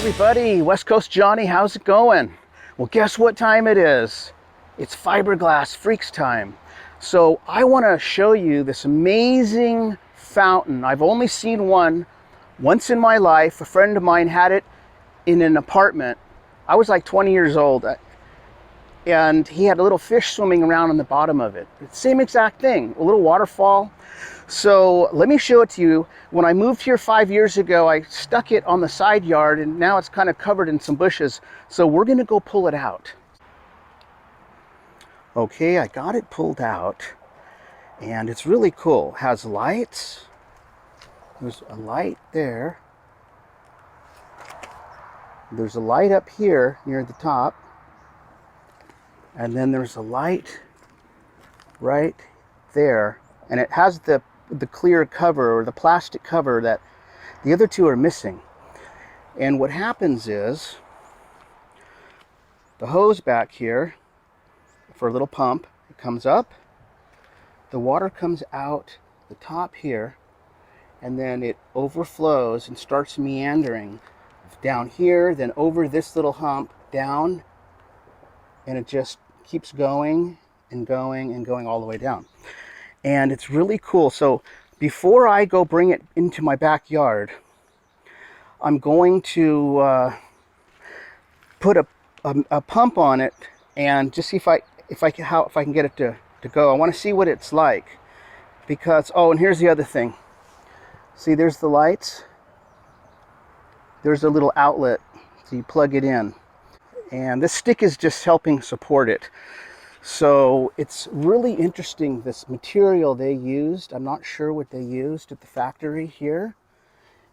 everybody, West Coast Johnny, how's it going? Well, guess what time it is? It's fiberglass freaks time. So I want to show you this amazing fountain. I've only seen one once in my life. A friend of mine had it in an apartment. I was like 20 years old, and he had a little fish swimming around on the bottom of it. Same exact thing, a little waterfall. So let me show it to you. When I moved here 5 years ago, I stuck it on the side yard, and now it's kind of covered in some bushes. So we're gonna go pull it out. Okay, I got it pulled out, and it's really cool. It has lights. There's a light there. There's a light up here near the top. And then there's a light right there. And it has the clear cover, or the plastic cover, that the other two are missing. And what happens is the hose back here for a little pump, it comes up, the water comes out the top here, and then it overflows and starts meandering down here, then over this little hump, down, and it just keeps going and going and going all the way down. And it's really cool. So before I go bring it into my backyard, I'm going to put a pump on it and just see if I can get it to go. I want to see what it's like, because and here's the other thing. See, there's the lights. There's a little outlet, so you plug it in, and this stick is just helping support it. So it's really interesting, this material they used. I'm not sure what they used at the factory here,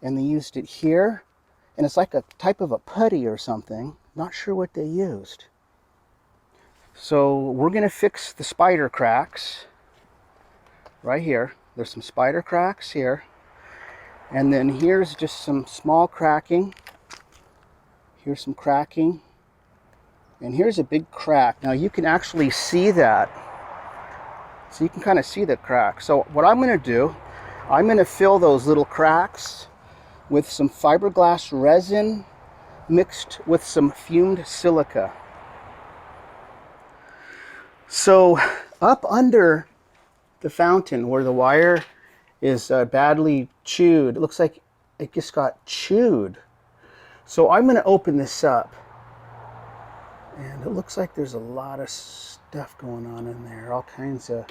and they used it here, and it's like a type of a putty or something. Not sure what they used. So we're going to fix the spider cracks right here. There's some spider cracks here, and then here's just some small cracking. Here's some cracking. And here's a big crack. Now you can actually see that. So you can kind of see the crack. So what I'm going to do, I'm going to fill those little cracks with some fiberglass resin mixed with some fumed silica. So up under the fountain where the wire is badly chewed, it looks like it just got chewed. So I'm going to open this up. And it looks like there's a lot of stuff going on in there, all kinds of...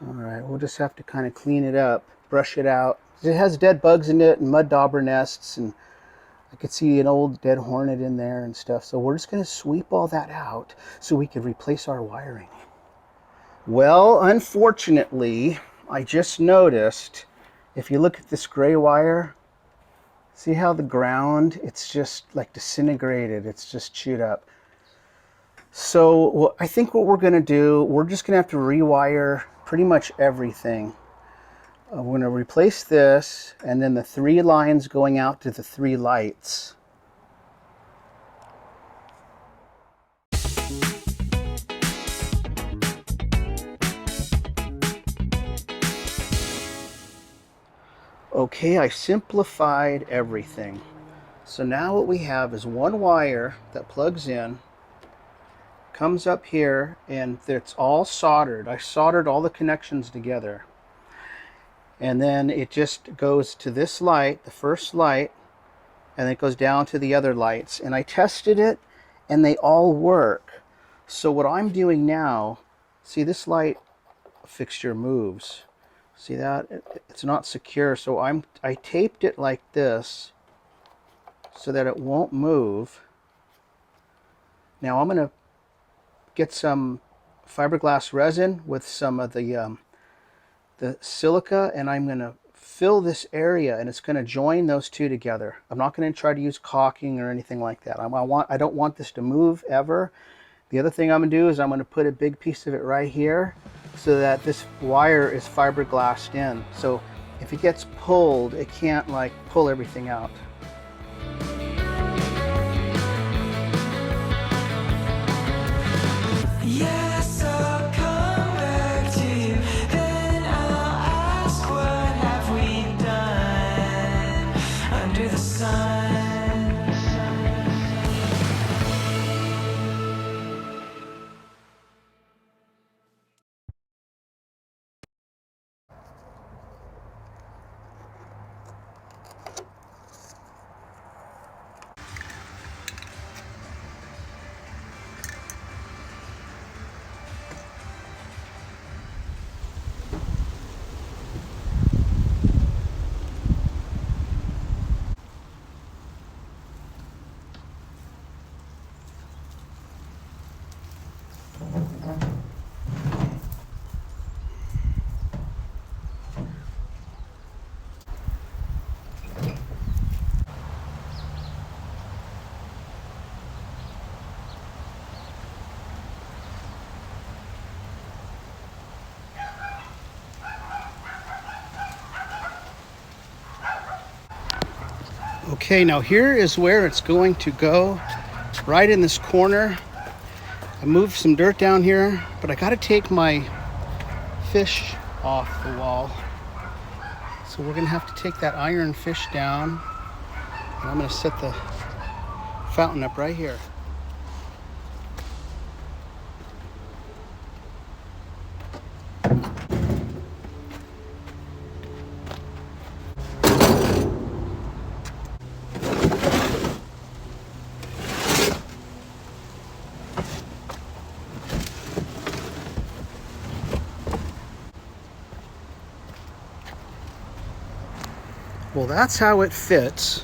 Alright, we'll just have to kind of clean it up, brush it out. It has dead bugs in it and mud dauber nests, and I could see an old dead hornet in there and stuff. So we're just going to sweep all that out so we can replace our wiring. Well, unfortunately, I just noticed, if you look at this gray wire, see how the ground, it's just like disintegrated. It's just chewed up. So I think what we're going to do, we're just going to have to rewire pretty much everything. We're going to replace this, and then the 3 lines going out to the 3 lights. Okay, I simplified everything. So now what we have is one wire that plugs in, comes up here, and it's all soldered. I soldered all the connections together. And then it just goes to this light, the first light, and it goes down to the other lights. And I tested it, and they all work. So what I'm doing now, see, this light fixture moves. See that? It's not secure, so I taped it like this so that it won't move. Now I'm going to get some fiberglass resin with some of the silica, and I'm going to fill this area, and it's going to join those two together. I'm not going to try to use caulking or anything like that. I don't want this to move ever. The other thing I'm going to do is I'm going to put a big piece of it right here, so that this wire is fiberglassed in. So if it gets pulled, it can't like pull everything out. Yes, I'll come back to you, then I'll ask, what have we done? Okay, now here is where it's going to go, right in this corner. I moved some dirt down here, but I got to take my fish off the wall. So we're going to have to take that iron fish down, and I'm going to set the fountain up right here. Well, that's how it fits.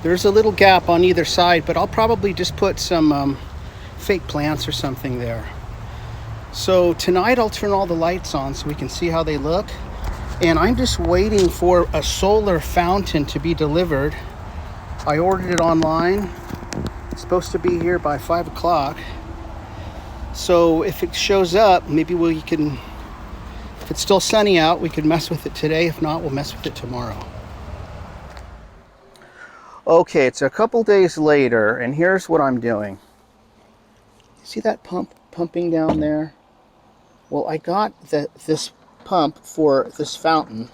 There's a little gap on either side, but I'll probably just put some fake plants or something there. So tonight I'll turn all the lights on so we can see how they look. And I'm just waiting for a solar fountain to be delivered. I ordered it online. It's supposed to be here by 5 o'clock. So if it shows up, maybe we can, if it's still sunny out, we could mess with it today. If not, we'll mess with it tomorrow. Okay, it's a couple days later, and here's what I'm doing. See that pump pumping down there? Well, I got this pump for this fountain,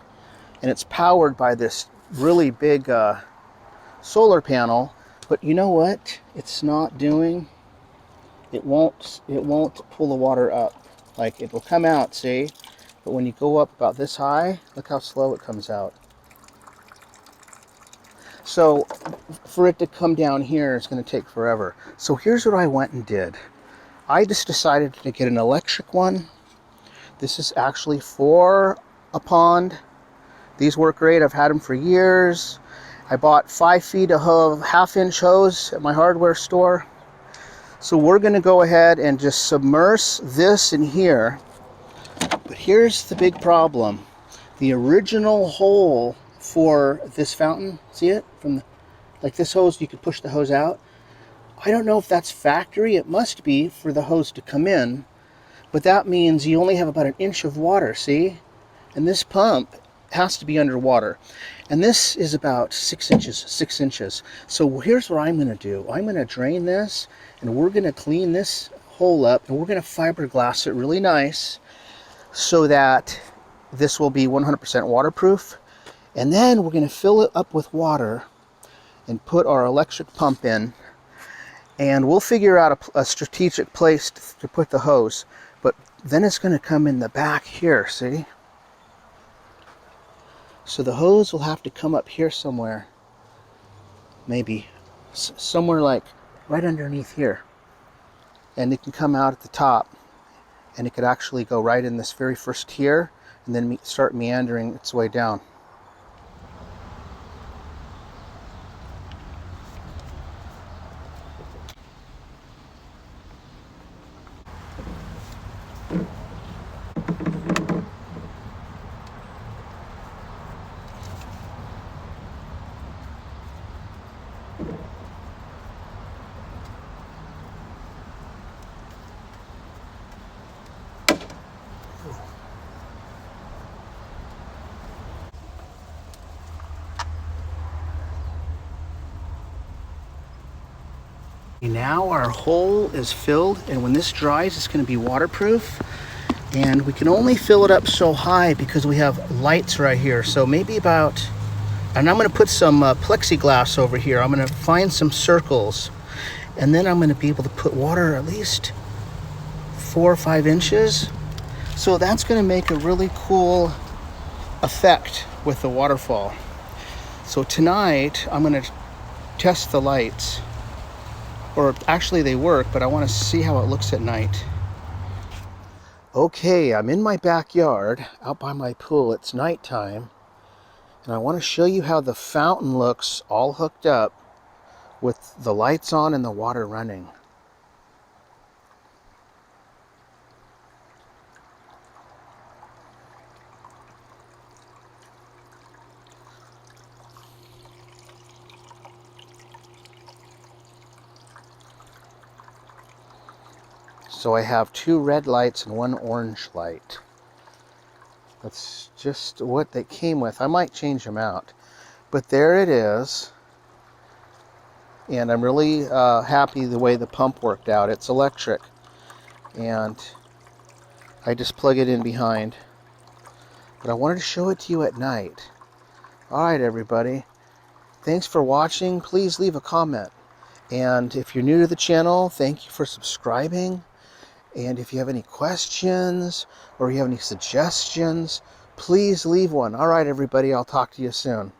and it's powered by this really big solar panel. But you know what? It's not doing. It won't pull the water up. Like, it will come out, see? But when you go up about this high, look how slow it comes out. So for it to come down here, it's going to take forever. So here's what I went and did. I just decided to get an electric one. This is actually for a pond. These work great. I've had them for years. I bought 5 feet of half-inch hose at my hardware store. So we're going to go ahead and just submerge this in here. But here's the big problem. The original hole for this fountain, see it? Like this hose, you could push the hose out. I don't know if that's factory. It must be for the hose to come in. But that means you only have about an inch of water, see? And this pump has to be underwater. And this is about 6 inches. So here's what I'm going to do. I'm going to drain this, and we're going to clean this hole up, and we're going to fiberglass it really nice so that this will be 100% waterproof. And then we're going to fill it up with water and put our electric pump in. And we'll figure out a strategic place to put the hose. But then it's going to come in the back here, see? So the hose will have to come up here somewhere. Maybe somewhere like right underneath here. And it can come out at the top. And it could actually go right in this very first tier and then start meandering its way down. Now our hole is filled, and when this dries, it's going to be waterproof. And we can only fill it up so high because we have lights right here. So maybe about, and I'm going to put some plexiglass over here. I'm going to find some circles, and then I'm going to be able to put water at least 4 or 5 inches. So that's going to make a really cool effect with the waterfall. So tonight I'm going to test the lights. Or actually they work, but I want to see how it looks at night. Okay, I'm in my backyard, out by my pool. It's nighttime, and I want to show you how the fountain looks all hooked up with the lights on and the water running. So I have 2 red lights and 1 orange light. That's just what they came with. I might change them out. But there it is. And I'm really happy the way the pump worked out. It's electric. And I just plug it in behind. But I wanted to show it to you at night. Alright, everybody. Thanks for watching. Please leave a comment. And if you're new to the channel, thank you for subscribing. And if you have any questions or you have any suggestions, please leave one. Alright, everybody. I'll talk to you soon.